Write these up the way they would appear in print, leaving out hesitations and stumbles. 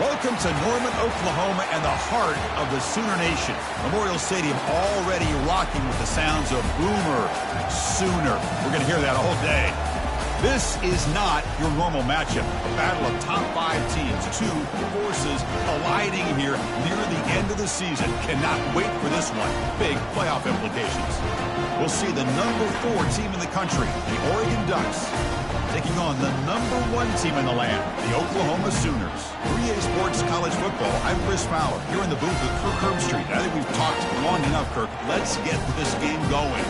Welcome to Norman, Oklahoma, and the heart of the Sooner Nation. Memorial Stadium already rocking with the sounds of Boomer Sooner. We're going to hear that all day. This is not your normal matchup. A battle of top 5 teams. 2 forces colliding here near the end of the season. Cannot wait for this one. Big playoff implications. We'll see the number 4 team in the country, the Oregon Ducks, taking on the number 1 team in the land, the Oklahoma Sooners. 3A Sports College Football. I'm Chris Fowler, here in the booth with Kirk Herbstreit. I think we've talked long enough, Kirk. Let's get this game going.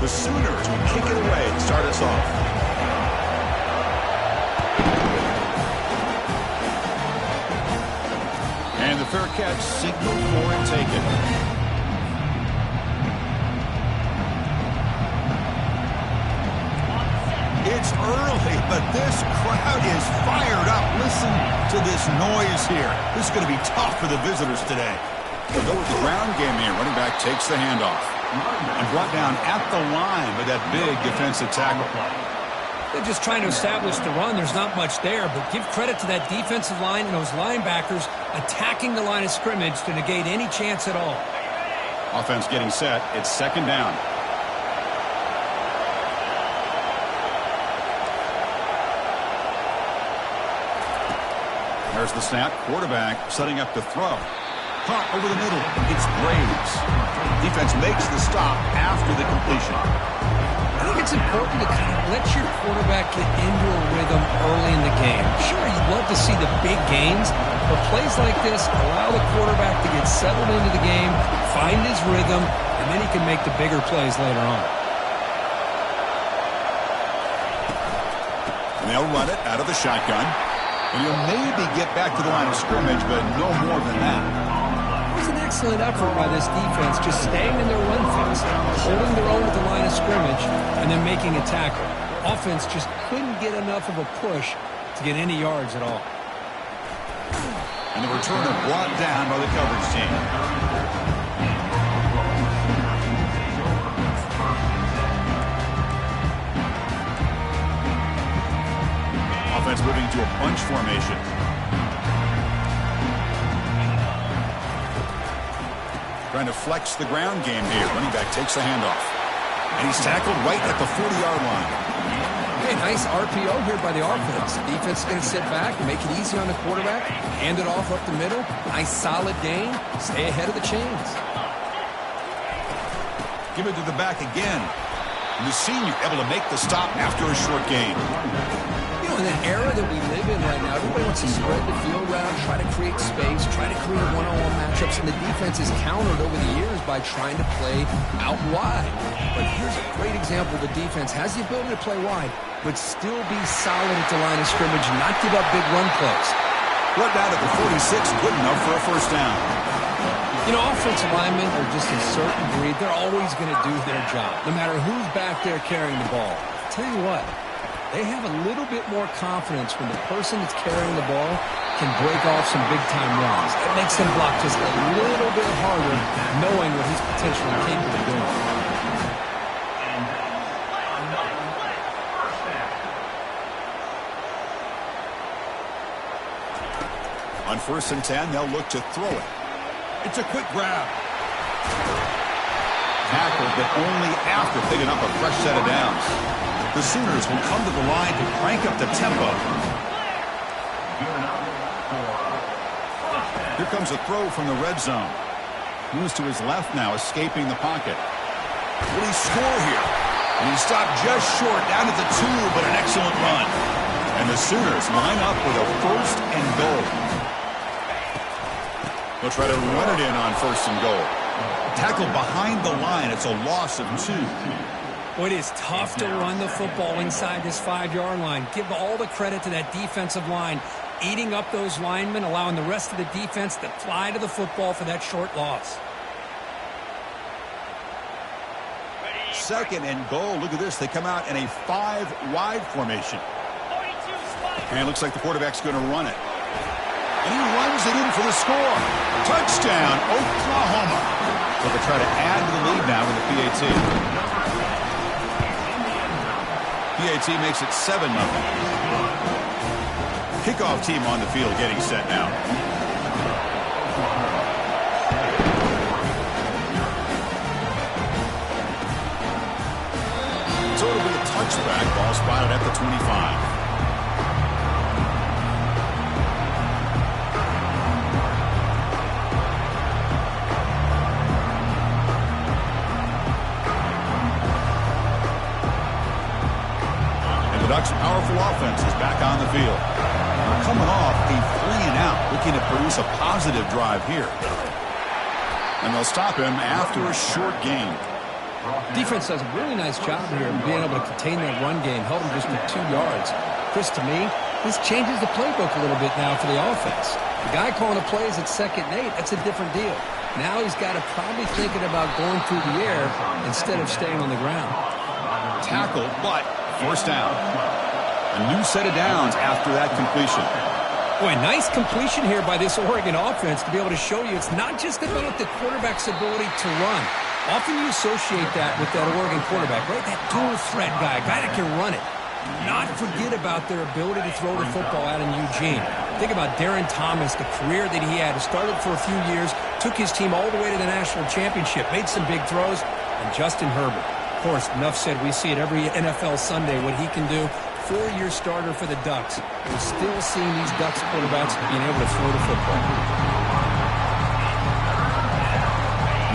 The Sooners will kick it away and start us off. And the fair catch signaled for and taken. It's early, but this crowd is fired up. Listen to this noise here. This is going to be tough for the visitors today. They'll go with the ground game here. Running back takes the handoff. And brought down at the line by that big defensive tackle. They're just trying to establish the run. There's not much there, but give credit to that defensive line and those linebackers attacking the line of scrimmage to negate any chance at all. Offense getting set. It's second down. There's the snap. Quarterback setting up to throw. Pump over the middle. It's Graves. Defense makes the stop after the completion. I think it's important to kind of let your quarterback get into a rhythm early in the game. Sure, you'd love to see the big gains, but plays like this allow the quarterback to get settled into the game, find his rhythm, and then he can make the bigger plays later on. And they'll run it out of the shotgun. And he'll maybe get back to the line of scrimmage, but no more than that. It was an excellent effort by this defense, just staying in their run fence, holding their own at the line of scrimmage, and then making a tackle. Offense just couldn't get enough of a push to get any yards at all. And the returner brought down by the coverage team. Offense moving to a bunch formation. Trying to flex the ground game here. Running back takes the handoff. And he's tackled right at the 40-yard line. Okay, nice RPO here by the offense. Defense is going to sit back, make it easy on the quarterback, hand it off up the middle. Nice solid gain. Stay ahead of the chains. Give it to the back again. And the senior able to make the stop after a short gain. In the era that we live in right now, everybody wants to spread the field around, try to create space, try to create one-on-one matchups, and the defense is countered over the years by trying to play out wide. But here's a great example. The defense has the ability to play wide, but still be solid at the line of scrimmage, not give up big run plays. Brought down at the 46, good enough for a first down. You know, offensive linemen are just a certain breed. They're always going to do their job, no matter who's back there carrying the ball. I'll tell you what. They have a little bit more confidence when the person that's carrying the ball can break off some big-time runs. It makes them block just a little bit harder, knowing what he's potentially capable of doing. On 1st and 10, they'll look to throw it. It's a quick grab. Tackled, but only after picking up a fresh set of downs. The Sooners will come to the line to crank up the tempo. Here comes a throw from the red zone. Moves to his left now, escaping the pocket. Will he score here? And he stopped just short, down at the 2, but an excellent run. And the Sooners line up with a 1st and goal. They'll try to run it in on 1st and goal. Tackled behind the line. It's a loss of 2. Well, it is tough to run the football inside this 5-yard line. Give all the credit to that defensive line, eating up those linemen, allowing the rest of the defense to fly to the football for that short loss. 2nd and goal. Look at this. They come out in a 5-wide formation. And it looks like the quarterback's going to run it. And he runs it in for the score. Touchdown, Oklahoma. So they try to add to the lead now with the PAT. PAT makes it 7-0. Kickoff team on the field getting set now. So it'll be a touchback. Ball spotted at the 25. The Ducks' powerful offense is back on the field. They're coming off a 3-and-out, looking to produce a positive drive here. And they'll stop him after a short gain. Defense does a really nice job here of being able to contain that run game, held him just to 2 yards. Chris, to me, this changes the playbook a little bit now for the offense. The guy calling the plays at 2nd and 8, that's a different deal. Now he's got to probably thinking about going through the air instead of staying on the ground. Tackle, but first down. A new set of downs after that completion. Boy, nice completion here by this Oregon offense to be able to show you it's not just about the quarterback's ability to run. Often you associate that with that Oregon quarterback, right? That dual threat guy, a guy that can run it. Not forget about their ability to throw the football out in Eugene. Think about Darren Thomas, the career that he had. He started for a few years, took his team all the way to the national championship, made some big throws, and Justin Herbert. Of course, enough said, we see it every NFL Sunday, what he can do. 4-year starter for the Ducks. We're still seeing these Ducks quarterbacks being able to throw the football.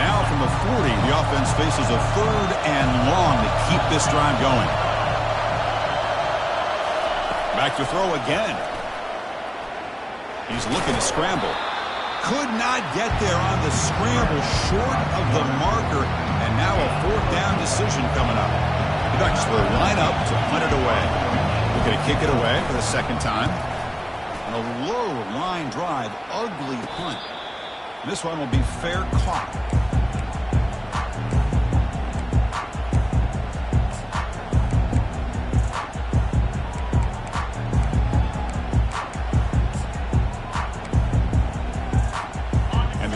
Now from the 40, the offense faces a 3rd and long to keep this drive going. Back to throw again. He's looking to scramble. Could not get there on the scramble, short of the marker, and now a 4th down decision coming up. The Ducks will line up to punt it away. We're going to kick it away for the 2nd time. And a low line drive, ugly punt. This one will be fair caught.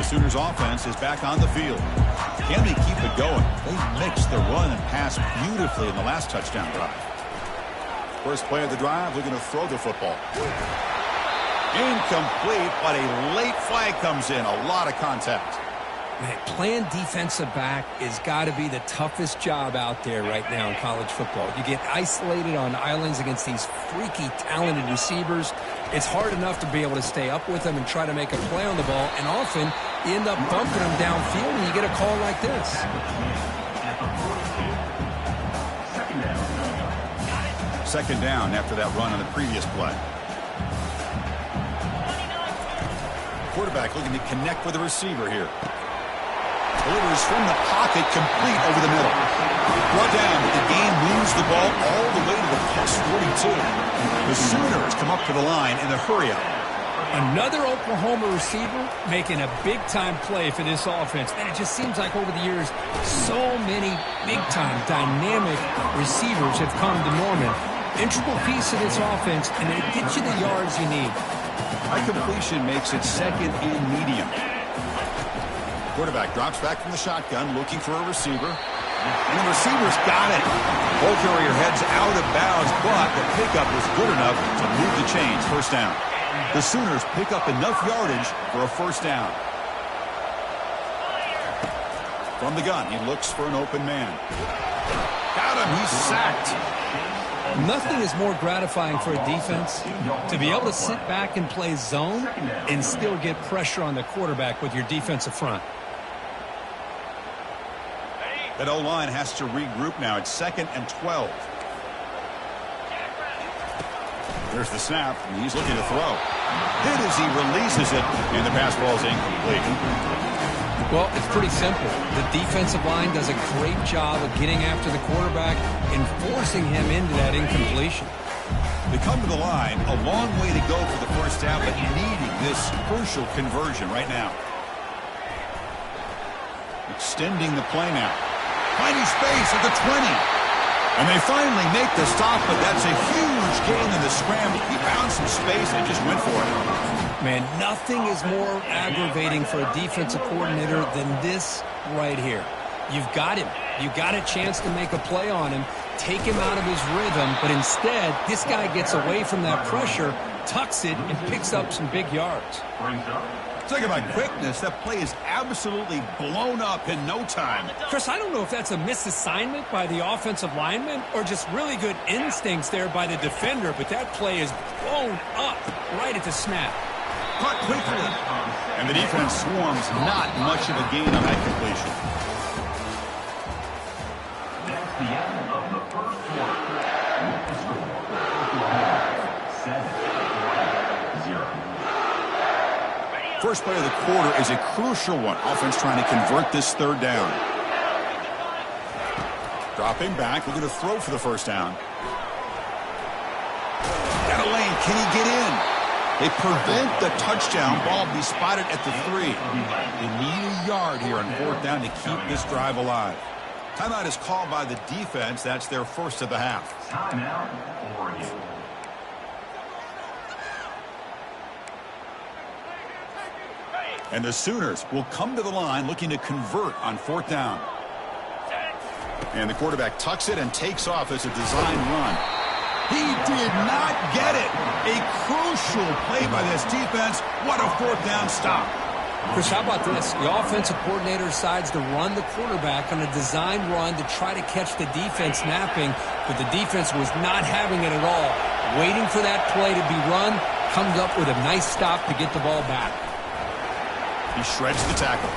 Sooners offense is back on the field. Can they keep it going? They mixed the run and pass beautifully in the last touchdown drive. First play of the drive, they're going to throw the football. Incomplete, but a late flag comes in. A lot of contact. Man, playing defensive back has got to be the toughest job out there right now in college football. You get isolated on islands against these freaky, talented receivers. It's hard enough to be able to stay up with them and try to make a play on the ball, and often you end up bumping them downfield and you get a call like this. Second down after that run on the previous play. Quarterback looking to connect with the receiver here. Delivers from the pocket, complete over the middle. Brought down, but the game moves the ball all the way to the +42. The Sooners come up to the line in the hurry-up. Another Oklahoma receiver making a big-time play for this offense. Man, it just seems like over the years, so many big-time, dynamic receivers have come to Norman. Integral piece of this offense, and they get you the yards you need. High completion makes it 2nd and medium. Quarterback drops back from the shotgun, looking for a receiver. And the receiver's got it. Ball carrier heads out of bounds, but the pickup was good enough to move the chains. First down. The Sooners pick up enough yardage for a first down. From the gun, he looks for an open man. Got him. He's sacked. Nothing is more gratifying for a defense to be able to sit back and play zone and still get pressure on the quarterback with your defensive front. That O-line has to regroup now. It's 2nd and 12. There's the snap, and he's looking to throw. Hit as he releases it, and the pass ball is incomplete. Well, it's pretty simple. The defensive line does a great job of getting after the quarterback and forcing him into that incompletion. They come to the line, a long way to go for the first down, but needing this crucial conversion right now. Extending the play now. Finding space at the 20. And they finally make the stop, but that's a huge gain in the scramble. He found some space and just went for it. Man, nothing is more aggravating for a defensive coordinator than this right here. You've got him. You got a chance to make a play on him, take him out of his rhythm, but instead, this guy gets away from that pressure, tucks it, and picks up some big yards. Talk about quickness. That play is absolutely blown up in no time. Chris, I don't know if that's a misassignment by the offensive lineman or just really good instincts there by the defender, but that play is blown up right at the snap. Caught quickly. And the defense swarms. Not much of a gain on that completion. That's the end of the first quarter. With the score, 7-0. First play of the quarter is a crucial one. Offense trying to convert this third down. Dropping back, looking to throw for the first down. Got a lane. Can he get in? They prevent the touchdown. Ball be spotted at the 3. They need a yard here on fourth down to keep this drive alive. Timeout is called by the defense. That's their first of the half. Timeout, Oregon. And the Sooners will come to the line looking to convert on fourth down. And the quarterback tucks it and takes off as a design run. He did not get it. A crucial play by this defense. What a fourth down stop. Chris, how about this? The offensive coordinator decides to run the quarterback on a design run to try to catch the defense napping, but the defense was not having it at all. Waiting for that play to be run, comes up with a nice stop to get the ball back. He shreds the tackle.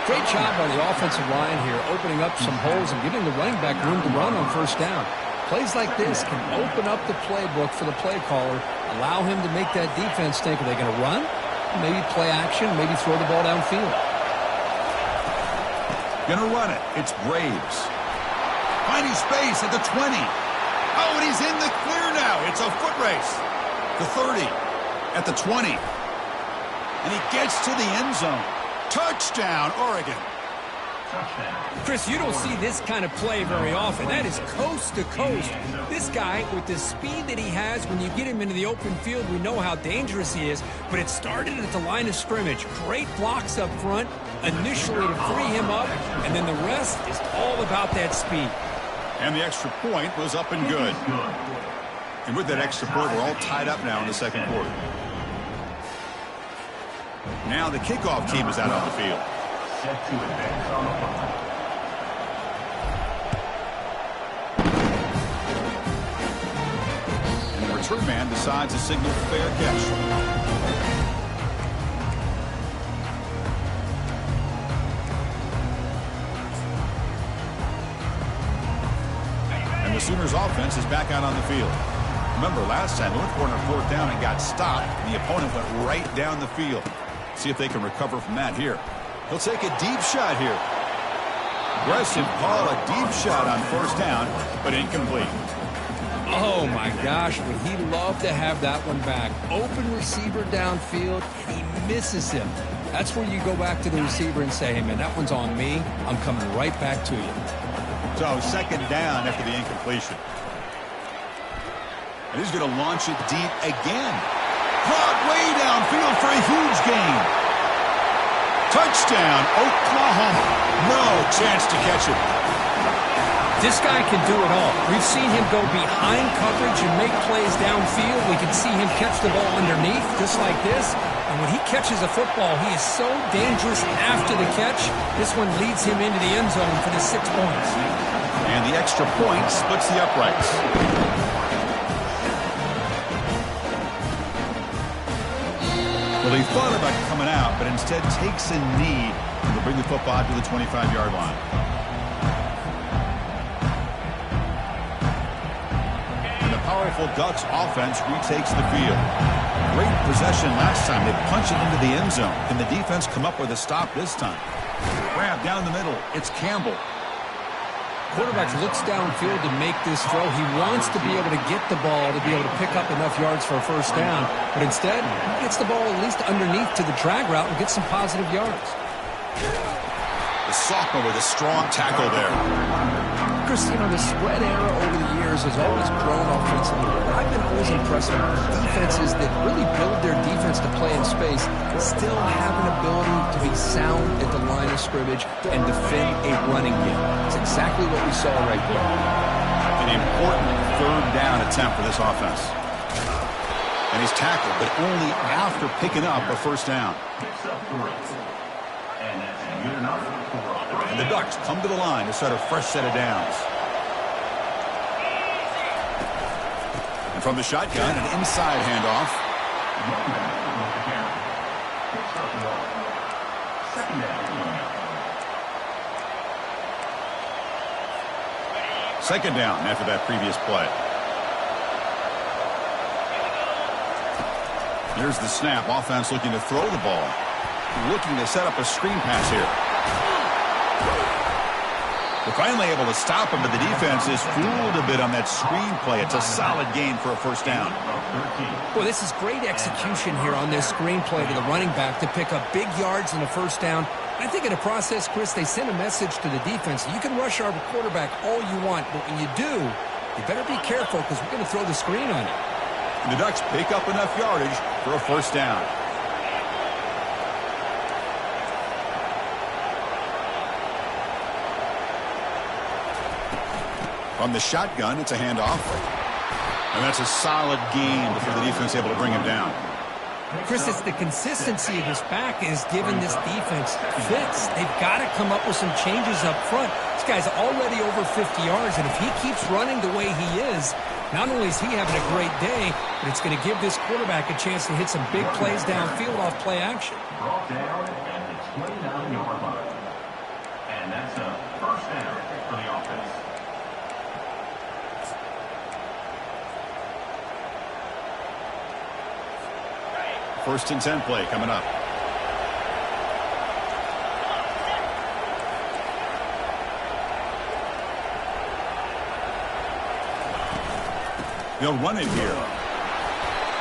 Great job by the offensive line here, opening up some holes and giving the running back room to run on first down. Plays like this can open up the playbook for the play caller, allow him to make that defense think, are they going to run? Maybe play action, maybe throw the ball downfield. Gonna run it. It's Braves. Finding space at the 20. Oh, and he's in the clear now. It's a foot race. The 30. At the 20. And he gets to the end zone. Touchdown, Oregon. Chris, you don't see this kind of play very often. That is coast to coast. This guy, with the speed that he has, when you get him into the open field, we know how dangerous he is, but it started at the line of scrimmage. Great blocks up front, initially to free him up, and then the rest is all about that speed. And the extra point was up and good. And with that extra point, we're all tied up now in the second quarter. Now the kickoff team is out on the field. Set to advance on the punt. And the return man decides to signal fair catch. And the Sooners offense is back out on the field. Remember, last time they went for it on fourth down and got stopped, and the opponent went right down the field. See if they can recover from that here. He'll take a deep shot here. Aggressive call, a deep shot on first down, but incomplete. Oh, my gosh, would he love to have that one back. Open receiver downfield, and he misses him. That's where you go back to the receiver and say, hey, man, that one's on me. I'm coming right back to you. So second down after the incompletion. And he's going to launch it deep again. Caught way downfield for a huge gain. Touchdown, Oklahoma. No chance to catch it. This guy can do it all. We've seen him go behind coverage and make plays downfield. We can see him catch the ball underneath, just like this. And when he catches a football, he is so dangerous after the catch. This one leads him into the end zone for the 6 points. And the extra point splits the uprights. Well, he thought about coming out, but instead takes a knee to bring the football to the 25-yard line. And the powerful Ducks offense retakes the field. Great possession last time. They punch it into the end zone. Can the defense come up with a stop this time? Grab down the middle. It's Campbell. Quarterback looks downfield to make this throw. He wants to be able to get the ball to be able to pick up enough yards for a first down. But instead, he gets the ball at least underneath to the drag route and gets some positive yards. The sophomore with a strong tackle there. Chris, you know, the spread era over the years has always grown offensively, but I've been always impressed with defenses that really build their defense to play in space, still have an ability to be sound at the line of scrimmage and defend a running game. It's exactly what we saw right there. An important third down attempt for this offense. And he's tackled, but only after picking up a first down. And that's good enough for And the Ducks come to the line to start a fresh set of downs. And from the shotgun, an inside handoff. Second down after that previous play. Here's the snap. Offense looking to throw the ball. Looking to set up a screen pass here. They're finally able to stop him, but the defense is fooled a bit on that screen play. It's a solid gain for a first down. Boy, this is great execution here on this screen play to the running back to pick up big yards in the first down. I think in the process, Chris, they send a message to the defense. You can rush our quarterback all you want, but when you do, you better be careful because we're going to throw the screen on you. And the Ducks pick up enough yardage for a first down. From the shotgun, it's a handoff. And that's a solid gain before the defense is able to bring him down. Chris, it's the consistency of this back is giving this defense fits. They've got to come up with some changes up front. This guy's already over 50 yards, and if he keeps running the way he is, not only is he having a great day, but it's going to give this quarterback a chance to hit some big plays downfield off play action. brought down at the 29-yard line. And that's a first down for the offense. First and 10 play coming up. They'll run it here.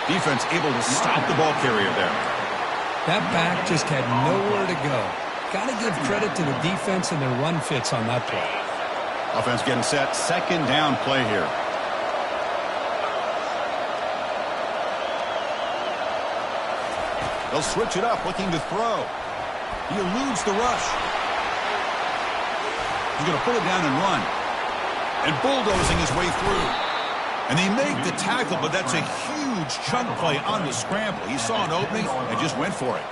Defense able to stop the ball carrier there. That back just had nowhere to go. Got to give credit to the defense and their run fits on that play. Offense getting set. Second down play here. They'll switch it up, looking to throw. He eludes the rush. He's going to pull it down and run. And bulldozing his way through. And they make the tackle, but that's a huge chunk play on the scramble. He saw an opening and just went for it.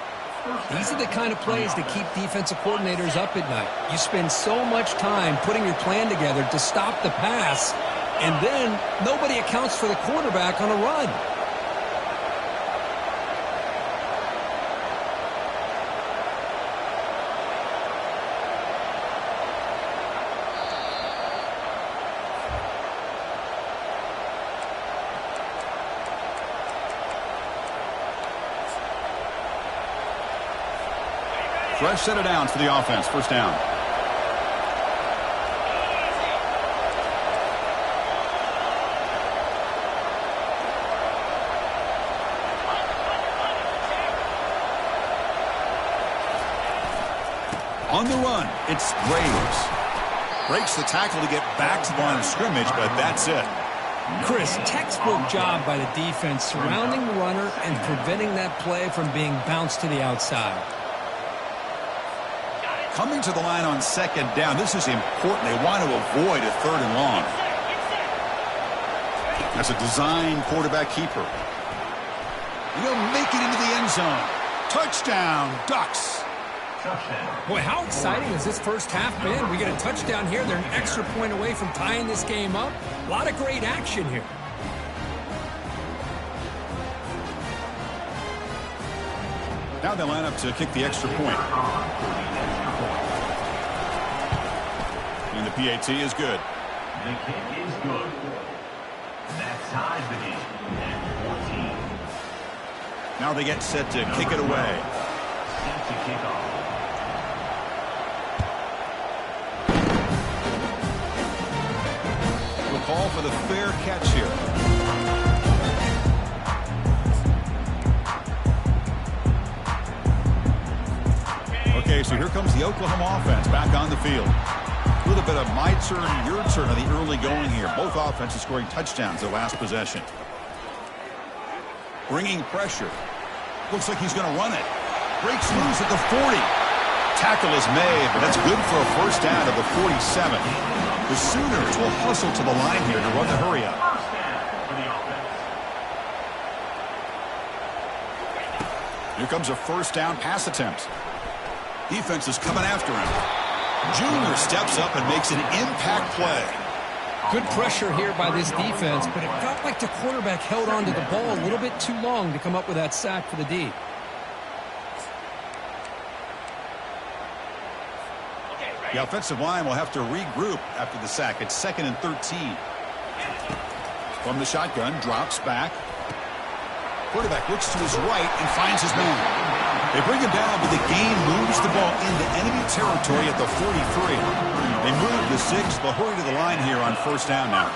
These are the kind of plays that keep defensive coordinators up at night. You spend so much time putting your plan together to stop the pass, and then nobody accounts for the quarterback on a run. Fresh set of downs for the offense. First down. On the run, it's Graves. Breaks the tackle to get back to the line of scrimmage, but that's it. Chris, textbook job by the defense surrounding the runner and preventing that play from being bounced to the outside. Coming to the line on second down, this is important. They want to avoid a third and long. That's a design quarterback keeper. He'll make it into the end zone. Touchdown, Ducks. Touchdown. Boy, how exciting has this first half been? We get a touchdown here. They're an extra point away from tying this game up. A lot of great action here. Now they line up to kick the extra point. And the PAT is good. The kick is good. That ties the game at 14. Now they get set to kick it away. Set to kick off. We'll call for the fair catch here. Okay, so here comes the Oklahoma offense back on the field. A little bit of my turn, your turn on the early going here. Both offenses scoring touchdowns their last possession. Bringing pressure. Looks like he's going to run it. Breaks loose at the 40. Tackle is made, but that's good for a first down of the 47. The Sooners will hustle to the line here to run the hurry up. Here comes a first down pass attempt. Defense is coming after him. Junior steps up and makes an impact play. Good pressure here by this defense, but it felt like the quarterback held on to the ball a little bit too long to come up with that sack for the D. The offensive line will have to regroup after the sack. It's 2nd and 13. From the shotgun, drops back. Quarterback looks to his right and finds his man. They bring him down, but the gain moves the ball into enemy territory at the 43. They move the 6. They'll hurry to the line here on first down now.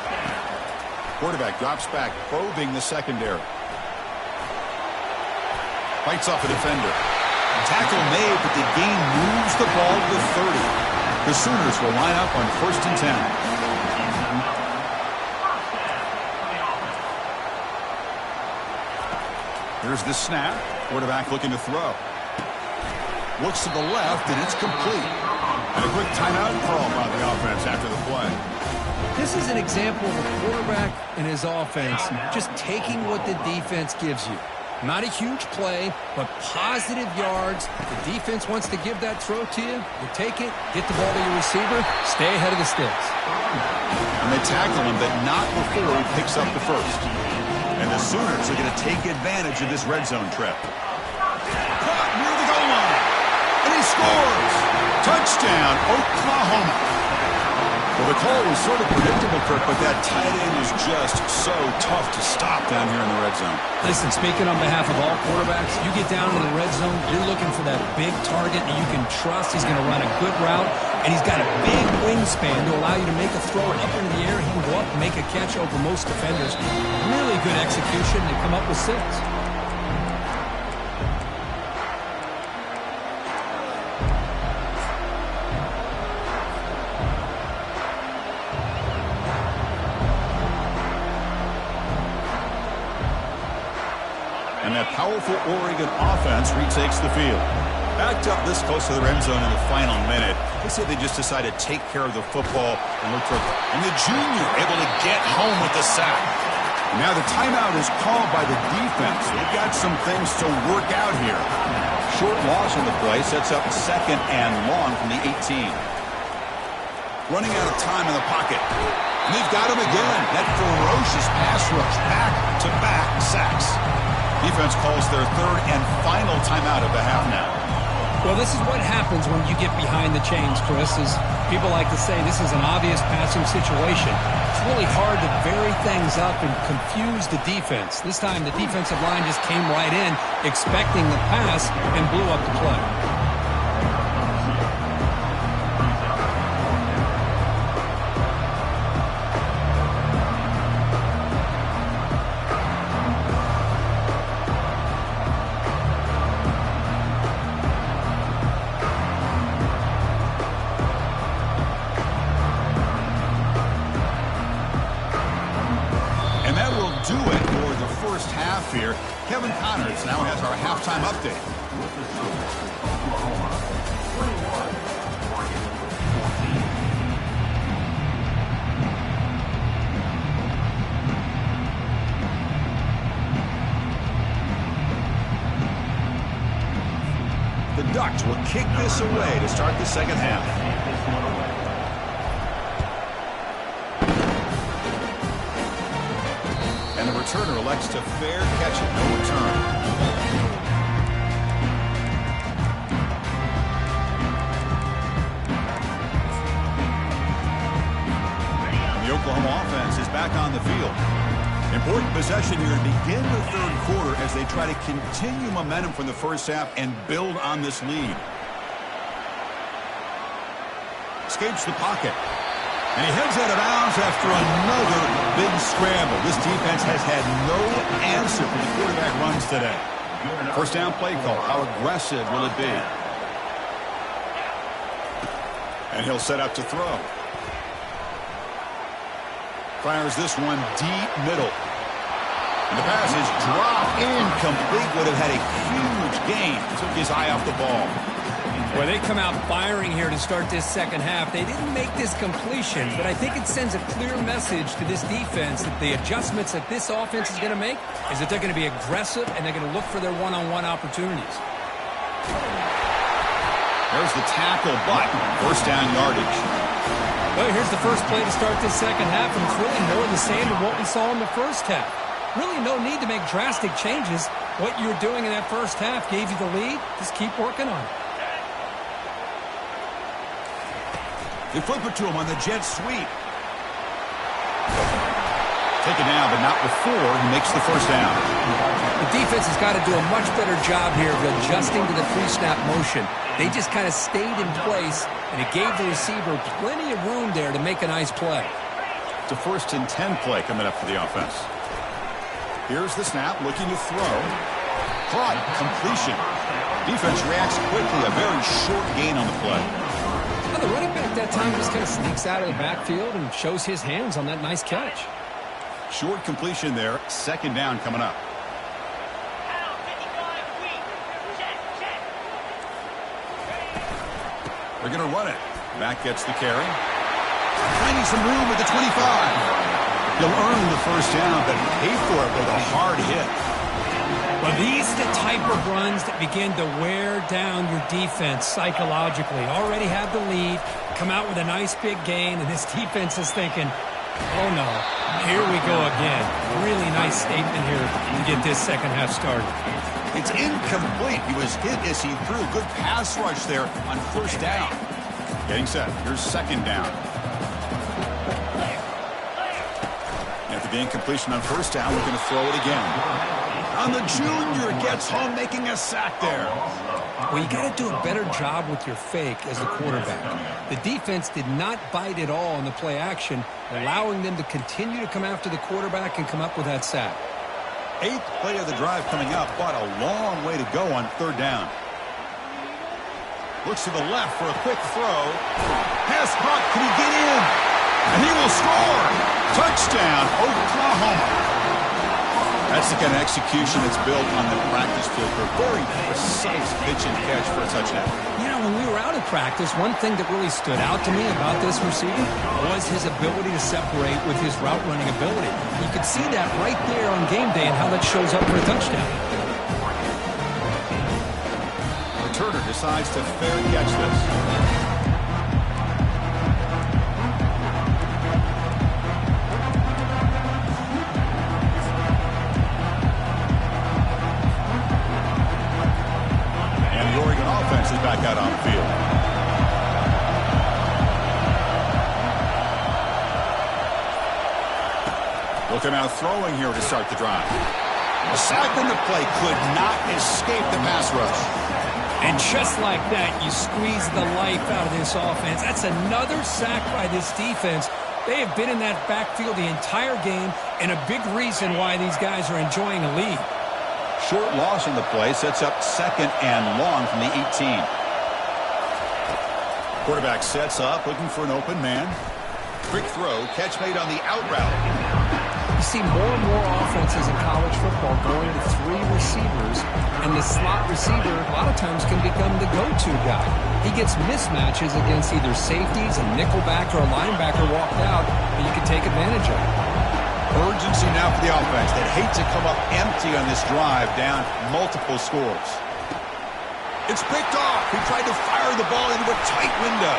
Quarterback drops back, probing the secondary. Fights off a defender. Tackle made, but the gain moves the ball to the 30. The Sooners will line up on 1st and 10. Here's the snap. Quarterback looking to throw. Looks to the left, and it's complete. And a quick timeout call by the offense after the play. This is an example of a quarterback and his offense just taking what the defense gives you. Not a huge play, but positive yards. The defense wants to give that throw to you. You take it, get the ball to your receiver, stay ahead of the sticks. And they tackle him, but not before he picks up the first. And the Sooners are going to take advantage of this red zone trip. Caught near the goal line. And he scores. Touchdown, Oklahoma. Well, the call was sort of predictable, Kirk, but that tight end is just so tough to stop down here in the red zone. Listen, speaking on behalf of all quarterbacks, you get down to the red zone, you're looking for that big target that you can trust. He's going to run a good route, and he's got a big wingspan to allow you to make a throw up into the air. He can go up and make a catch over most defenders. Really good execution. They come up with 6. And that powerful Oregon offense retakes the field. Backed up this close to the end zone in the final minute. They say they just decided to take care of the football and look for it. And the junior able to get home with the sack. And now the timeout is called by the defense. They've got some things to work out here. Short loss on the play sets up 2nd and long from the 18. Running out of time in the pocket. And they've got him again. That ferocious pass rush. Back-to-back sacks. Defense calls their 3rd and final timeout of the half now. Well, this is what happens when you get behind the chains, Chris. As people like to say, this is an obvious passing situation. It's really hard to vary things up and confuse the defense. This time, the defensive line just came right in, expecting the pass, and blew up the play. Here, Kevin Connors now has our halftime update. The Ducks will kick this away to start the second half. And the returner elects to fair catch it, no return. And the Oklahoma offense is back on the field. Important possession here to begin the 3rd quarter as they try to continue momentum from the first half and build on this lead. Escapes the pocket. And he heads out of bounds after another big scramble. This defense has had no answer for the quarterback runs today. First down play call. How aggressive will it be? And he'll set up to throw. Fires this one deep middle. And the pass is dropped incomplete. Would have had a huge gain. Took his eye off the ball. Well, they come out firing here to start this second half. They didn't make this completion, but I think it sends a clear message to this defense that the adjustments that this offense is going to make is that they're going to be aggressive and they're going to look for their one-on-one opportunities. There's the tackle, but first down yardage. Well, here's the first play to start this second half, and it's really more the same of what we saw in the first half. Really no need to make drastic changes. What you were doing in that first half gave you the lead. Just keep working on it. They flip it to him on the jet sweep. Taken down, but not before he makes the first down. The defense has got to do a much better job here of adjusting to the pre-snap motion. They just kind of stayed in place, and it gave the receiver plenty of room there to make a nice play. It's a 1st and 10 play coming up for the offense. Here's the snap, looking to throw. Caught, completion. Defense reacts quickly, a very short gain on the play. Well, the running back that time just kind of sneaks out of the backfield and shows his hands on that nice catch. Short completion there, 2nd down coming up. They're going to run it. Back gets the carry. Finding some room at the 25. He'll earn the first down, but pay for it with a hard hit. Well, these are the type of runs that begin to wear down your defense psychologically. Already have the lead, come out with a nice big gain, and this defense is thinking, oh no, here we go again. Really nice statement here to get this second half started. It's incomplete. He was hit as he threw. Good pass rush there on first down. Getting set. Here's 2nd down. After the incompletion on first down, we're going to throw it again. On the junior, gets home, making a sack there. Well, you got to do a better job with your fake as the quarterback. The defense did not bite at all in the play action, allowing them to continue to come after the quarterback and come up with that sack. 8th play of the drive coming up, but a long way to go on 3rd down. Looks to the left for a quick throw. Pass caught, can he get in? And he will score! Touchdown, Oklahoma! That's the kind of execution that's built on the practice field for a very precise pitch and catch for a touchdown. You know, when we were out of practice, one thing that really stood out to me about this receiver was his ability to separate with his route running ability. You could see that right there on game day and how that shows up for a touchdown. Returner decides to fair catch this. Is back out on the field. They'll come out throwing here to start the drive. A sack on the play could not escape the pass rush. And just like that, you squeeze the life out of this offense. That's another sack by this defense. They have been in that backfield the entire game, and a big reason why these guys are enjoying a lead. Short loss on the play sets up 2nd and long from the 18. Quarterback sets up, looking for an open man. Quick throw, catch made on the out route. You see more and more offenses in college football going to 3 receivers, and the slot receiver a lot of times can become the go-to guy. He gets mismatches against either safeties, a nickelback, or a linebacker walked out, and you can take advantage of it. Urgency now for the offense. They'd hate to come up empty on this drive, down multiple scores. It's picked off. He tried to fire the ball into a tight window.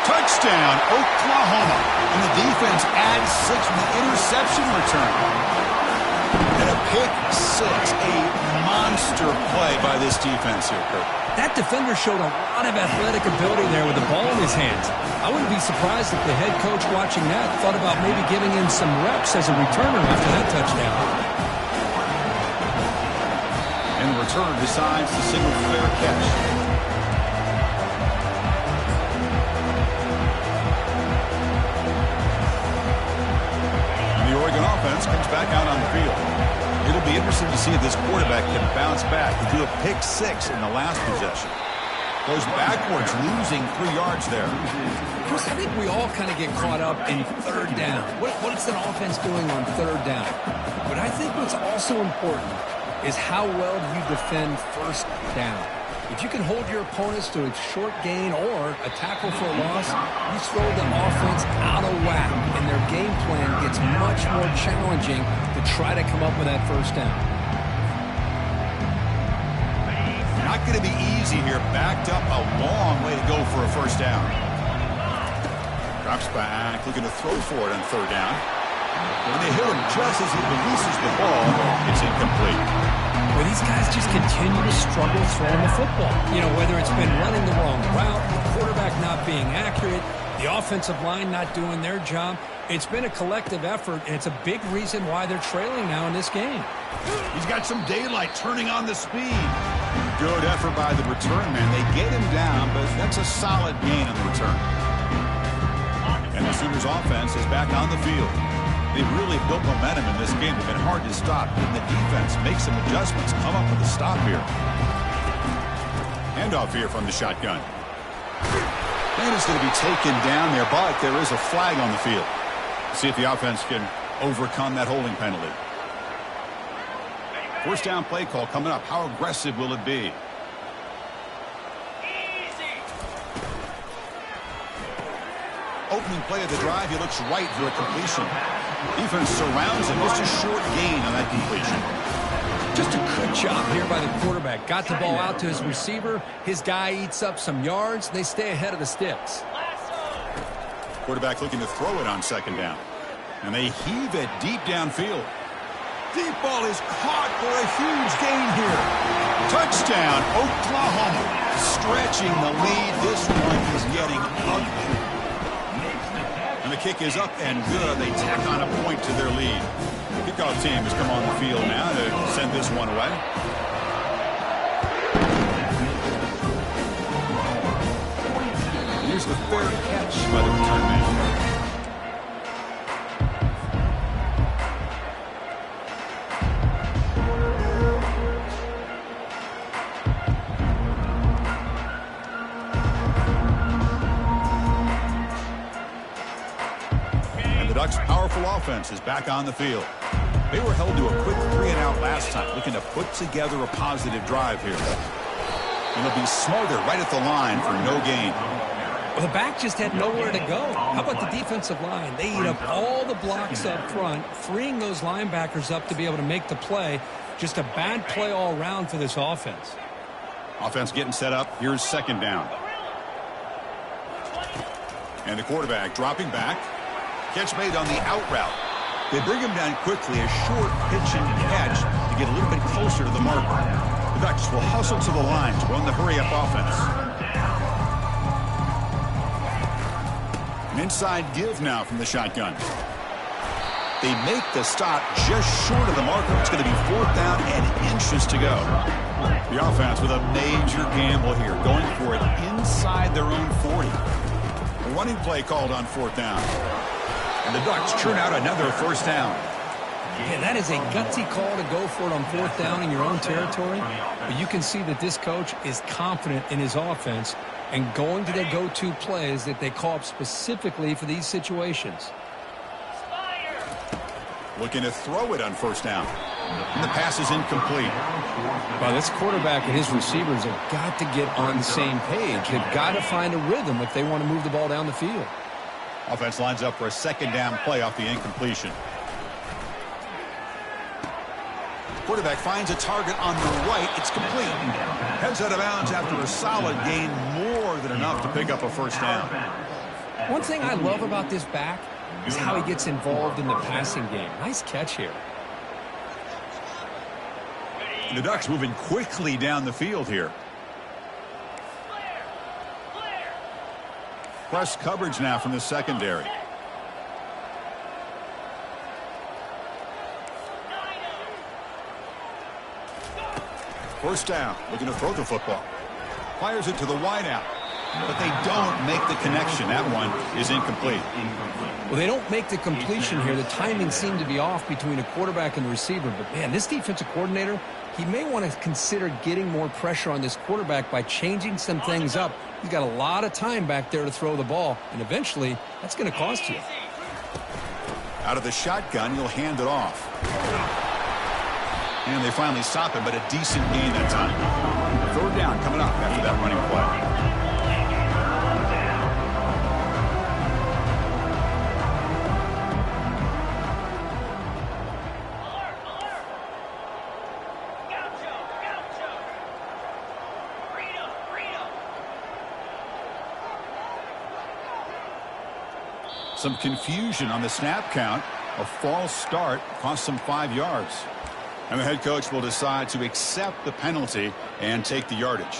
Touchdown, Oklahoma. And the defense adds 6 from the interception return. And a pick 6, a monster play by this defense here, Kurt. That defender showed a lot of athletic ability there with the ball in his hands. I wouldn't be surprised if the head coach watching that thought about maybe giving him some reps as a returner after that touchdown. And the returner decides to signal fair catch. And the Oregon offense comes back out on the field. It'll be interesting to see if this quarterback can bounce back. He threw a pick 6 in the last possession. Goes backwards, losing 3 yards there. Chris, I think we all kind of get caught up in third down. What's an offense doing on third down? But I think what's also important is how well you defend first down. If you can hold your opponents to a short gain or a tackle for a loss, you throw the offense out of whack, and their game plan gets much more challenging to try to come up with that first down. Not going to be easy here. Backed up a long way to go for a first down. Drops back, looking to throw for it on third down. When they hit him just as he releases the ball, it's incomplete. Well, these guys just continue to struggle throwing the football. You know, whether it's been running the wrong route, the quarterback not being accurate, the offensive line not doing their job. It's been a collective effort, and it's a big reason why they're trailing now in this game. He's got some daylight turning on the speed. Good effort by the return man. They get him down, but that's a solid gain on the return. And the Sooners offense is back on the field. They've really built momentum in this game. They've been hard to stop. And the defense makes some adjustments, come up with a stop here. Handoff here from the shotgun. And it's going to be taken down there, but there is a flag on the field. See if the offense can overcome that holding penalty. First down play call coming up. How aggressive will it be? Opening play of the drive, he looks right for a completion. Defense surrounds him. Just a short gain on that completion. Just a good job here by the quarterback. Got the ball out to his receiver. His guy eats up some yards. They stay ahead of the sticks. Quarterback looking to throw it on second down. And they heave it deep downfield. Deep ball is caught for a huge gain here. Touchdown, Oklahoma. Stretching the lead. This one is getting ugly. And the kick is up and good. They tack on a point to their lead. The kickoff team has come on the field now to send this one away. Here's the fair catch by the return man. Ducks' powerful offense is back on the field. They were held to a quick 3-and-out last time, looking to put together a positive drive here. And they'll be smarter right at the line for no gain. Well, the back just had nowhere to go. How about the defensive line? They eat up all the blocks up front, freeing those linebackers up to be able to make the play. Just a bad play all around for this offense. Offense getting set up. Here's second down. And the quarterback dropping back. Catch made on the out route. They bring him down quickly, a short pitch and catch to get a little bit closer to the marker. The Ducks will hustle to the line to run the hurry-up offense. An inside give now from the shotgun. They make the stop just short of the marker. It's going to be fourth down and inches to go. The offense with a major gamble here, going for it inside their own 40. A running play called on fourth down. And the Ducks churn out another first down. Yeah, that is a gutsy call to go for it on fourth down in your own territory. But you can see that this coach is confident in his offense and going to the go-to plays that they call up specifically for these situations. Looking to throw it on first down. And the pass is incomplete. Well, this quarterback and his receivers have got to get on the same page. They've got to find a rhythm if they want to move the ball down the field. Offense lines up for a second down play off the incompletion. Quarterback finds a target on the right. It's complete. Heads out of bounds after a solid gain, more than enough to pick up a first down. One thing I love about this back is how he gets involved in the passing game. Nice catch here. And the Ducks moving quickly down the field here. Press coverage now from the secondary. First down, looking to throw the football. Fires it to the wideout. but they don't make the connection. That one is incomplete. Well, they don't make the completion here. The timing seemed to be off between the quarterback and the receiver. But, man, this defensive coordinator, he may want to consider getting more pressure on this quarterback by changing some things up. He's got a lot of time back there to throw the ball, and eventually that's going to cost you. Out of the shotgun, he'll hand it off. And they finally stop it, but a decent gain that time. Third down coming up after that running play. Some confusion on the snap count. A false start cost them 5 yards. And the head coach will decide to accept the penalty and take the yardage.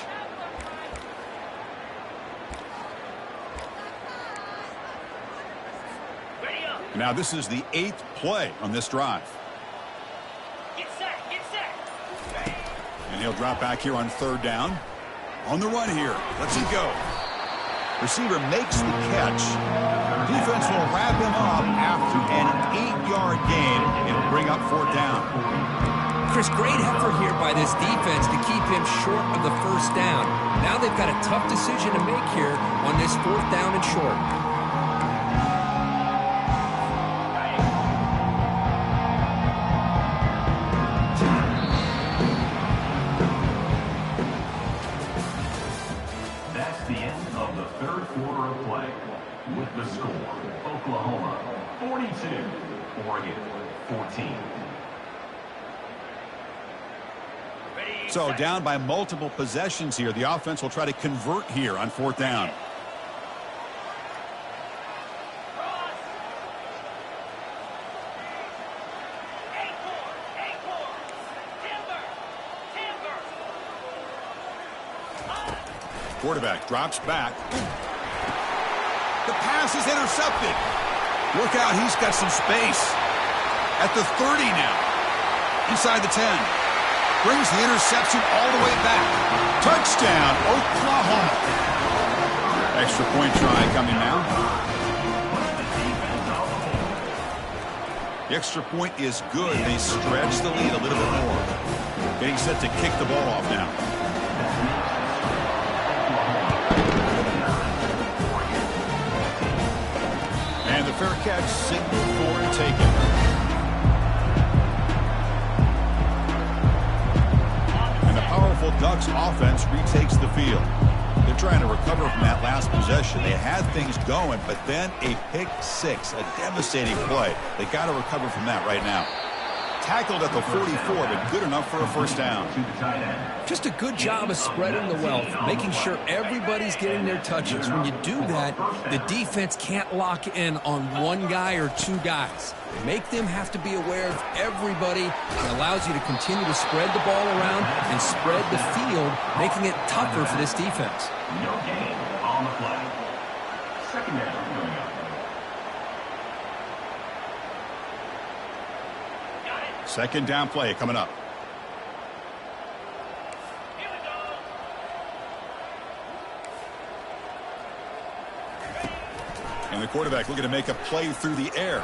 Now this is the 8th play on this drive. Get set. And he'll drop back here on third down. On the run here. Let's it go. Receiver makes the catch. Defense will wrap him up after an 8-yard gain. It'll bring up fourth down. Chris, great effort here by this defense to keep him short of the first down. Now they've got a tough decision to make here on this fourth down and short. That's the end of the third quarter of play. With the score, Oklahoma 42, Oregon 14. So down by multiple possessions here. The offense will try to convert here on fourth down. Quarterback drops back. The pass is intercepted. Look out, he's got some space. At the 30 now. Inside the 10. Brings the interception all the way back. Touchdown, Oklahoma. Extra point try coming now. The extra point is good. They stretch the lead a little bit more. Getting set to kick the ball off now. And the fair catch, signal for taken. And the powerful Ducks offense retakes the field. They're trying to recover from that last possession. They had things going, but then a pick six, a devastating play. They got to recover from that right now. Tackled at the 44, but good enough for a first down. Just a good job of spreading the wealth, making sure everybody's getting their touches. When you do that, the defense can't lock in on one guy or two guys. Make them have to be aware of everybody. It allows you to continue to spread the ball around and spread the field, making it tougher for this defense. No gain on the play. Second down coming up. Second down play coming up. Here we go. And the quarterback looking to make a play through the air.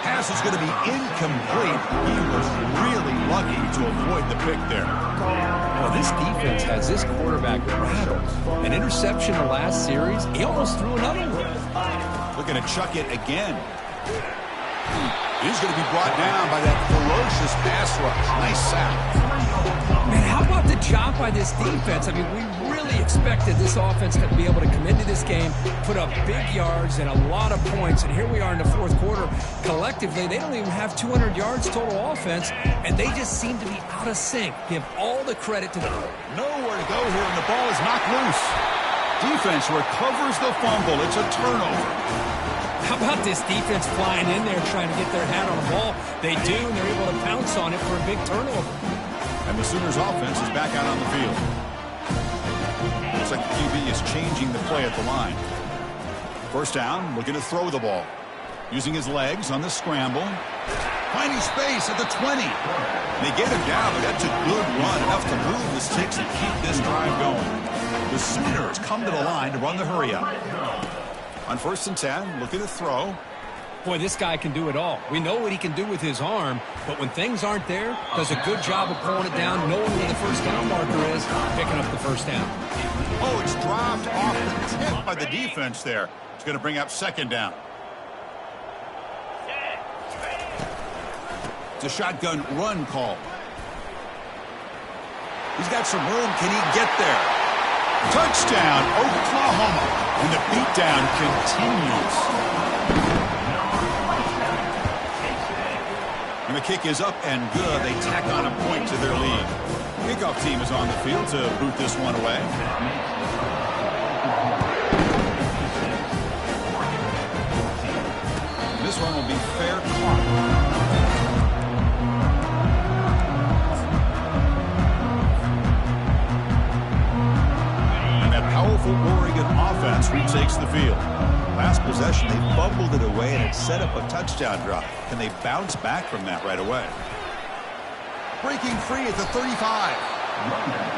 Pass is going to be incomplete. He was really lucky to avoid the pick there. Well, this defense has this quarterback rattled. An interception the last series, he almost threw another one. Looking to chuck it again. He's going to be brought down by that ferocious pass rush. Nice sack. Man, how about the job by this defense? I mean, we really expected this offense to be able to come into this game, put up big yards and a lot of points, and here we are in the fourth quarter. Collectively, they don't even have 200 yards total offense, and they just seem to be out of sync. Give all the credit to them. Nowhere to go here, and the ball is knocked loose. Defense recovers the fumble. It's a turnover. How about this defense flying in there trying to get their hat on the ball? They do, and they're able to pounce on it for a big turnover. And the Sooners offense is back out on the field. Looks like the QB is changing the play at the line. First down, looking to throw the ball. Using his legs on the scramble. Finding space at the 20. They get him down, but that's a good run. Enough to move the sticks and keep this drive going. The Sooners come to the line to run the hurry up. On 1st and 10, looking to throw. Boy, this guy can do it all. We know what he can do with his arm, but when things aren't there, does a good job of pulling it down, knowing where the first down marker is, picking up the first down. Oh, it's dropped off the tip by the defense there. It's going to bring up 2nd down. It's a shotgun run call. He's got some room. Can he get there? Touchdown, Oklahoma. And the beatdown continues. And the kick is up and good. They tack on a point to their lead. Kickoff team is on the field to boot this one away. This one will be fair caught. Powerful Oregon offense retakes the field. Last possession, they fumbled it away, and it set up a touchdown drive. Can they bounce back from that right away? Breaking free at the 35.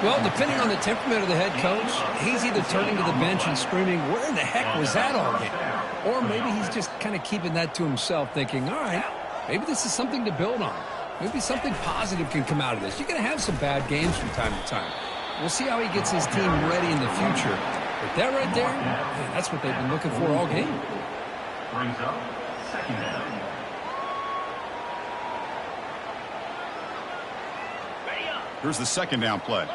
Well, depending on the temperament of the head coach, he's either turning to the bench and screaming, where in the heck was that all game? Or maybe he's just kind of keeping that to himself, thinking, all right, maybe this is something to build on. Maybe something positive can come out of this. You're going to have some bad games from time to time. We'll see how he gets his team ready in the future. But that right there, man, that's what they've been looking for all game. Brings up 2nd down. Here's the 2nd down play.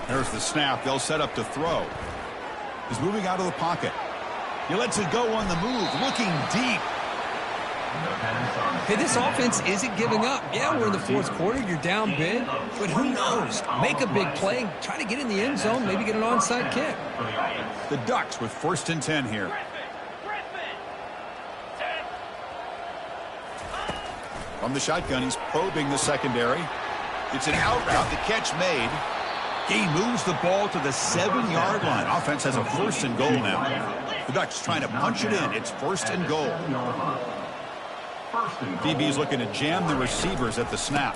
There's the snap. They'll set up to throw. He's moving out of the pocket. He lets it go on the move, looking deep. Hey, this offense isn't giving up. Yeah, we're in the 4th quarter. You're down big. But who knows? Make a big play. Try to get in the end zone. Maybe get an onside kick. The Ducks with 1st and 10 here. From the shotgun, he's probing the secondary. It's an out route. The catch made. He moves the ball to the 7-yard line. Offense has a 1st and goal now. The Ducks trying to punch it in. It's 1st and goal. DB's looking to jam the receivers at the snap.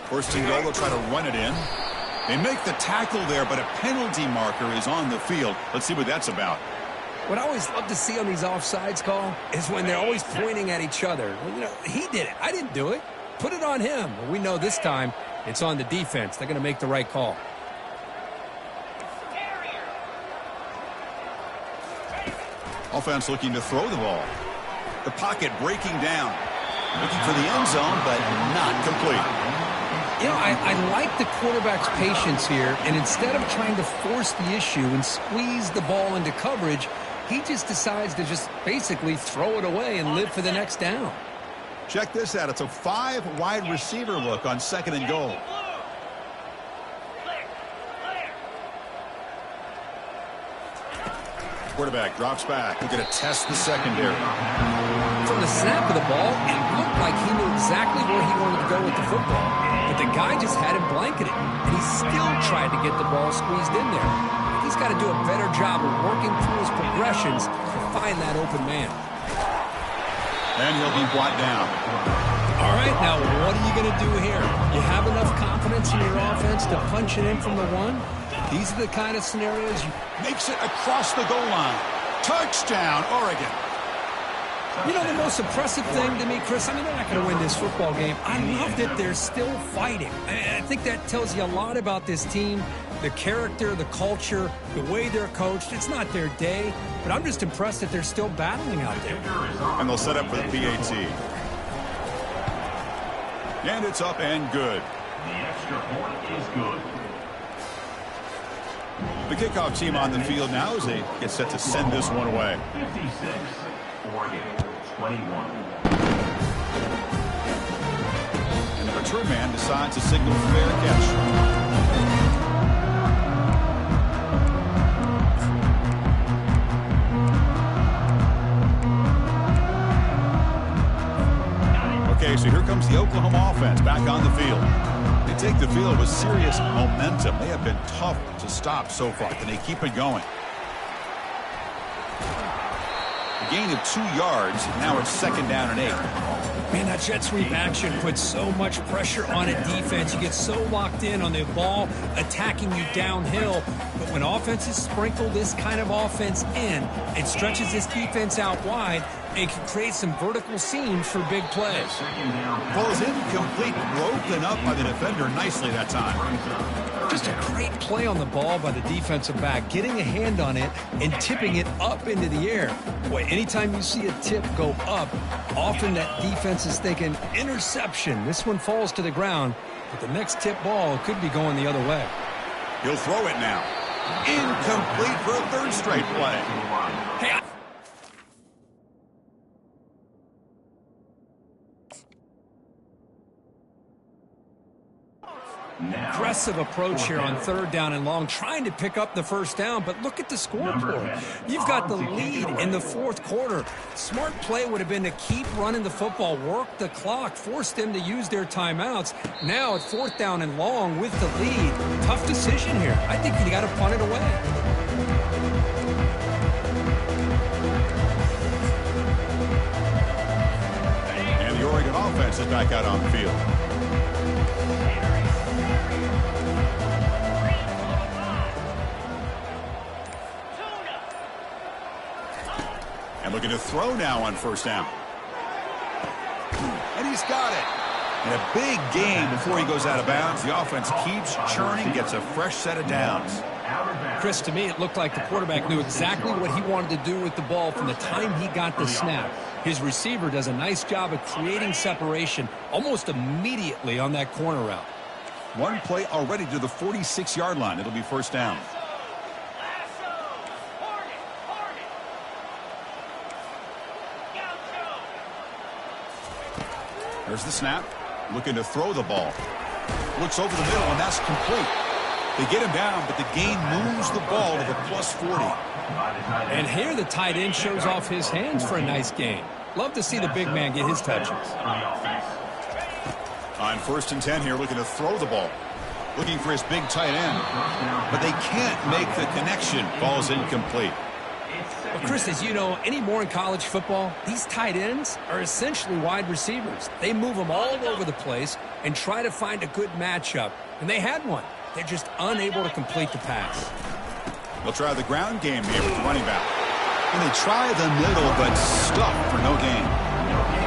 1st and goal, they'll try to run it in. They make the tackle there, but a penalty marker is on the field. Let's see what that's about. What I always love to see on these offsides call is when they're always pointing at each other. You know, he did it. I didn't do it. Put it on him. Well, we know this time it's on the defense. They're going to make the right call. Offense looking to throw the ball. The pocket breaking down. Looking for the end zone, but not complete. You know, I like the quarterback's patience here, and instead of trying to force the issue and squeeze the ball into coverage, he just decides to just basically throw it away and live for the next down. Check this out. It's a 5-wide receiver look on 2nd and goal. Quarterback drops back. Looking to test the secondary. From the snap of the ball, it looked like he knew exactly where he wanted to go with the football. But the guy just had him blanketed, and he still tried to get the ball squeezed in there. He's got to do a better job of working through his progressions to find that open man. And he'll be brought down. All right, now what are you going to do here? You have enough confidence in your offense to punch it in from the 1? These are the kind of scenarios you... Makes it across the goal line. Touchdown, Oregon. You know, the most impressive thing to me, Chris, I mean, they're not going to win this football game. I love that they're still fighting. I think that tells you a lot about this team, the character, the culture, the way they're coached. It's not their day, but I'm just impressed that they're still battling out there. And they'll set up for the PAT. And it's up and good. The extra point is good. The kickoff team on the field now as they get set to send this one away. 56, Oregon, 21. And the return man decides to signal fair catch. Okay, so here comes the Oklahoma offense back on the field. They take the field with serious momentum. They have been tough to stop so far. Can they keep it going? A gain of 2 yards. Now it's 2nd down and 8. Man, that jet sweep action puts so much pressure on a defense. You get so locked in on the ball attacking you downhill. But when offenses sprinkle this kind of offense in, it stretches this defense out wide and can create some vertical seams for big plays. Falls incomplete, broken up by the defender nicely that time. Just a great play on the ball by the defensive back, getting a hand on it and tipping it up into the air. Boy, anytime you see a tip go up, often that defense is thinking interception. This one falls to the ground, but the next tip ball could be going the other way. He'll throw it now. Incomplete for a third straight play. Hey, aggressive approach here on third down and long, trying to pick up the first down, but look at the scoreboard. You've got the lead in the fourth quarter. Smart play would have been to keep running the football, work the clock, force them to use their timeouts. Now at fourth down and long with the lead, tough decision here. I think you got to punt it away. And the Oregon offense is back out on the field. And looking to throw now on first down. And he's got it. And a big gain before he goes out of bounds. The offense keeps churning, gets a fresh set of downs. Chris, to me, it looked like the quarterback knew exactly what he wanted to do with the ball from the time he got the snap. His receiver does a nice job of creating separation almost immediately on that corner route. One play already to the 46-yard line. It'll be first down. There's the snap. Looking to throw the ball. Looks over the middle, and that's complete. They get him down, but the gain moves the ball to the plus 40. And here the tight end shows off his hands for a nice gain. Love to see the big man get his touches. On first and 10 here, looking to throw the ball. Looking for his big tight end. But they can't make the connection. Ball's incomplete. Well, Chris, as you know, anymore in college football, these tight ends are essentially wide receivers. They move them all over the place and try to find a good matchup. And they had one. They're just unable to complete the pass. They'll try the ground game here with the running back. And they try the middle, but stuck for no gain.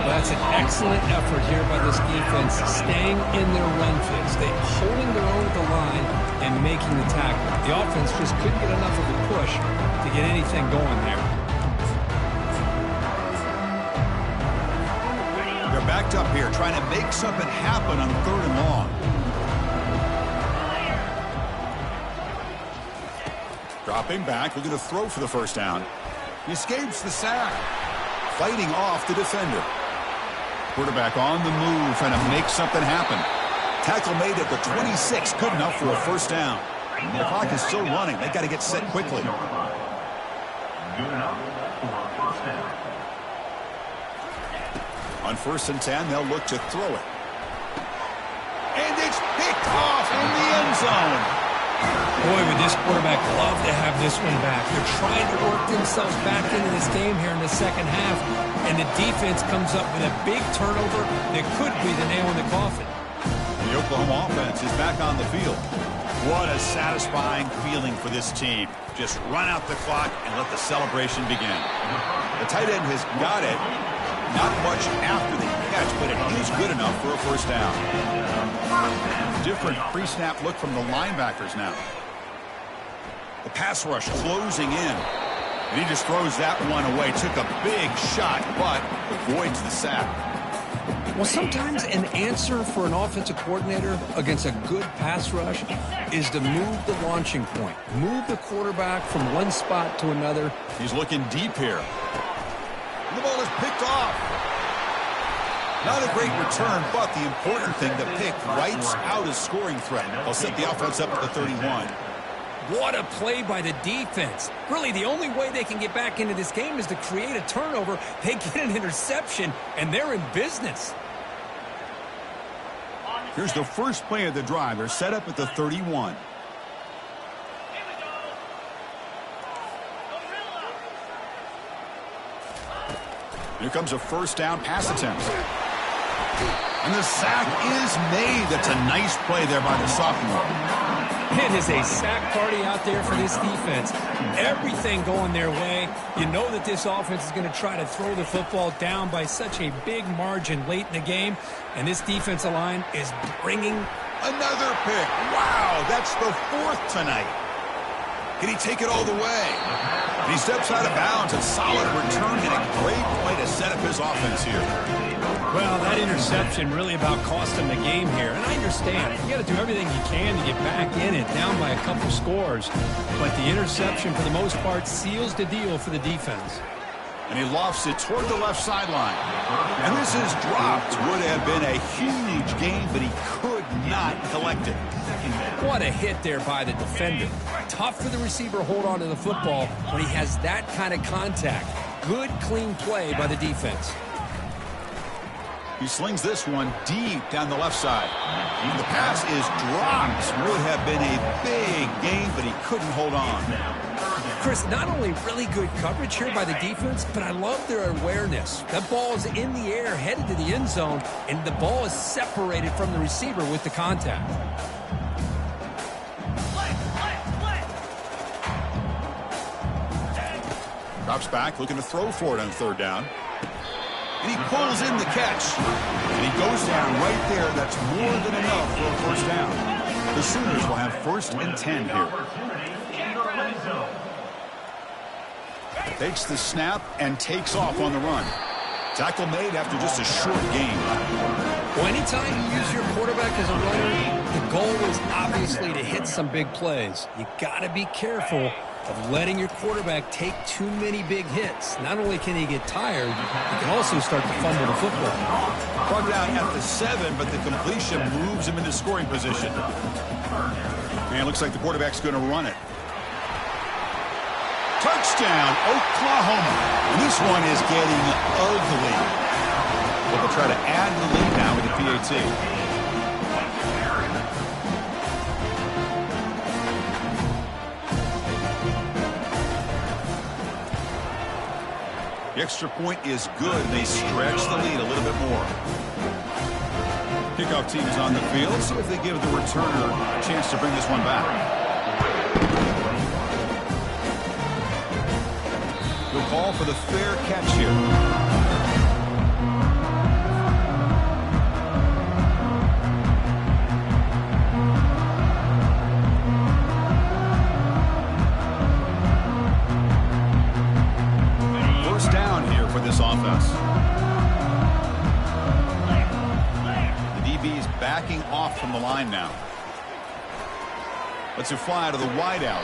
Well, that's an excellent effort here by this defense, staying in their run fix. They holding their own at the line and making the tackle. The offense just couldn't get enough of a push to get anything going there. They're backed up here, trying to make something happen on third and long. Dropping back, looking to throw for the first down. He escapes the sack, fighting off the defender. Quarterback on the move, trying to make something happen. Tackle made at the 26, good enough for a first down. The clock is still running. They got to get set quickly. Good enough for a first down. On first and 10, they'll look to throw it. And it's picked off in the end zone. Boy, would this quarterback love to have this one back. They're trying to work themselves back into this game here in the second half, and the defense comes up with a big turnover that could be the nail in the coffin. The Oklahoma offense is back on the field. What a satisfying feeling for this team. Just run out the clock and let the celebration begin. The tight end has got it. Not much after the catch, but it is good enough for a first down. Different pre-snap look from the linebackers now. The pass rush closing in. And he just throws that one away. Took a big shot, but avoids the sack. Well, sometimes an answer for an offensive coordinator against a good pass rush is to move the launching point. Move the quarterback from one spot to another. He's looking deep here. The ball is picked off. Not a great return, but the important thing, the pick wipes out a scoring threat. They'll set the offense up at the 31. What a play by the defense. Really, the only way they can get back into this game is to create a turnover. They get an interception, and they're in business. Here's the first play of the drive. They're set up at the 31. Here comes a first down pass attempt. And the sack is made. That's a nice play there by the sophomore. It is a sack party out there for this defense. Everything going their way. You know that this offense is going to try to throw the football down by such a big margin late in the game. And this defensive line is bringing another pick. Wow, that's the 4th tonight. Can he take it all the way? And he steps out of bounds. A solid return and a great play to set up his offense here. Well, that interception really about cost him the game here. And I understand. You got to do everything you can to get back in it, down by a couple scores. But the interception, for the most part, seals the deal for the defense. And he lofts it toward the left sideline. And this is dropped. Would have been a huge gain, but he could not collect it. What a hit there by the defender. Tough for the receiver to hold on to the football when he has that kind of contact. Good, clean play by the defense. He slings this one deep down the left side. The pass is dropped. Would have been a big gain, but he couldn't hold on. Chris, not only really good coverage here by the defense, but I love their awareness. That ball is in the air, headed to the end zone, and the ball is separated from the receiver with the contact. Drops back, looking to throw for it on 3rd down. And he pulls in the catch. And he goes down right there. That's more than enough for a 1st down. The Sooners will have 1st and 10 here. Takes the snap and takes off on the run. Tackle made after just a short gain. Well, anytime you use your quarterback as a runner, the goal is obviously to hit some big plays. You got to be careful of letting your quarterback take too many big hits. Not only can he get tired, he can also start to fumble the football. Brought down at the 7, but the completion moves him into scoring position. And it looks like the quarterback's going to run it. Touchdown, Oklahoma. And this one is getting ugly. But they'll try to add to the lead now with the PAT. The extra point is good, and they stretch the lead a little bit more. Kickoff team is on the field. See if they give the returner a chance to bring this one back. He'll call for the fair catch here. Offense. The DB is backing off from the line now. Lets it fly to the wideout.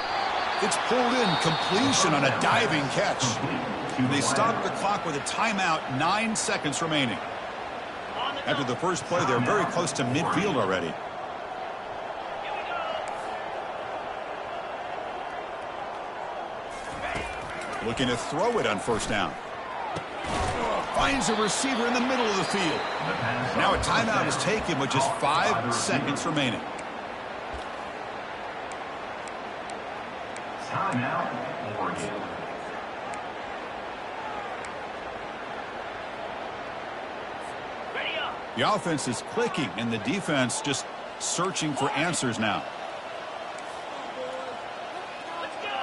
It's pulled in, completion on a diving catch. They stop the clock with a timeout, 9 seconds remaining. After the first play, they're very close to midfield already. Looking to throw it on 1st down. Finds a receiver in the middle of the field. Now a timeout is taken with just 5 seconds remaining. Timeout, Oregon. Ready up. The offense is clicking, and the defense just searching for answers now. Let's go.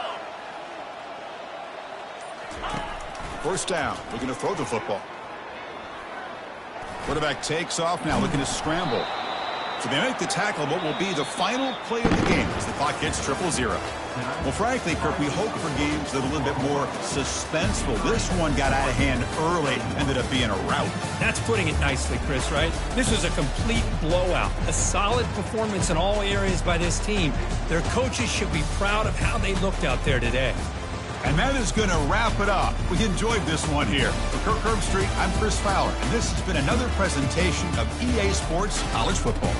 1st down, looking to throw the football. Quarterback takes off now, looking to scramble. So they make the tackle, but will be the final play of the game as the clock hits 0-0. Well, frankly, Kirk, we hope for games that are a little bit more suspenseful. This one got out of hand early, ended up being a rout. That's putting it nicely, Chris, right? This was a complete blowout. A solid performance in all areas by this team. Their coaches should be proud of how they looked out there today. And that is going to wrap it up. We enjoyed this one here. For Kirk Herbstreit, I'm Chris Fowler, and this has been another presentation of EA Sports College Football.